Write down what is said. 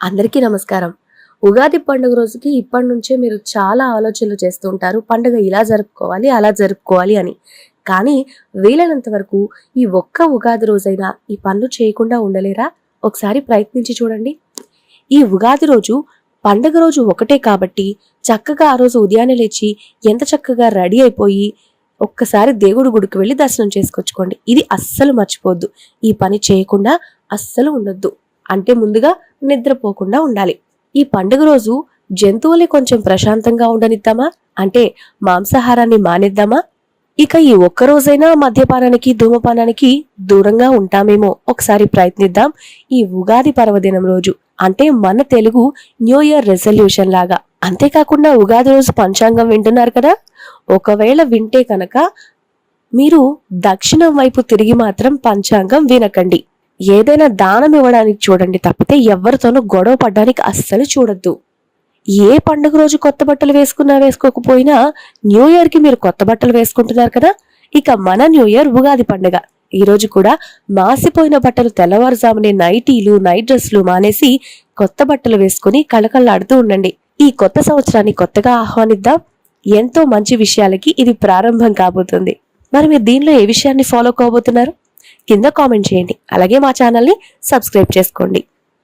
అందరికీ నమస్కారం. ఉగాది పండుగ రోజుకి ఇప్పటి నుంచే మీరు చాలా ఆలోచనలు చేస్తూ ఉంటారు. పండుగ ఇలా జరుపుకోవాలి, అలా జరుపుకోవాలి అని. కానీ వీలైనంత వరకు ఈ ఒక్క ఉగాది రోజైనా ఈ పనులు చేయకుండా ఉండలేరా? ఒకసారి ప్రయత్నించి చూడండి. ఈ ఉగాది రోజు పండుగ రోజు ఒకటే కాబట్టి చక్కగా ఆ రోజు ఉదయాన్నే లేచి ఎంత చక్కగా రెడీ అయిపోయి ఒక్కసారి దేవుడి గుడికి వెళ్ళి దర్శనం చేసుకొచ్చుకోండి. ఇది అస్సలు మర్చిపోవద్దు. ఈ పని చేయకుండా అస్సలు ఉండొద్దు. అంటే ముందుగా నిద్రపోకుండా ఉండాలి. ఈ పండుగ రోజు జంతువుల్ని కొంచెం ప్రశాంతంగా ఉండనిద్దామా? అంటే మాంసాహారాన్ని మానేద్దామా? ఇక ఈ ఒక్క రోజైనా మద్యపానానికి, ధూమపానానికి దూరంగా ఉంటామేమో ఒకసారి ప్రయత్నిద్దాం. ఈ ఉగాది పర్వదినం రోజు అంటే మన తెలుగు న్యూ ఇయర్ రెజల్యూషన్ లాగా. అంతేకాకుండా ఉగాది రోజు పంచాంగం వింటున్నారు కదా, ఒకవేళ వింటే కనుక మీరు దక్షిణం వైపు తిరిగి మాత్రం పంచాంగం వినకండి. ఏదైనా దానం ఇవ్వడానికి చూడండి తప్పితే ఎవరితోనూ గొడవ పడ్డానికి అస్సలు చూడొద్దు. ఏ పండుగ రోజు కొత్త బట్టలు వేసుకున్నా వేసుకోకపోయినా న్యూ ఇయర్ కి మీరు కొత్త బట్టలు వేసుకుంటున్నారు కదా. ఇక మన న్యూ ఇయర్ ఉగాది పండుగ. ఈ రోజు కూడా మాసిపోయిన బట్టలు తెల్లవారుజామునే నైటీలు, నైట్ డ్రెస్లు మానేసి కొత్త బట్టలు వేసుకుని కళకళలాడుతూ ఉండండి. ఈ కొత్త సంవత్సరాన్ని కొత్తగా ఆహ్వానిద్దాం. ఎంతో మంచి విషయాలకి ఇది ప్రారంభం కాబోతుంది. మరి మీరు దీనిలో ఏ విషయాన్ని ఫాలో కాబోతున్నారు? కింద కామెంట్ చేయండి. అలాగే మా ఛానల్ని సబ్స్క్రైబ్ చేసుకోండి.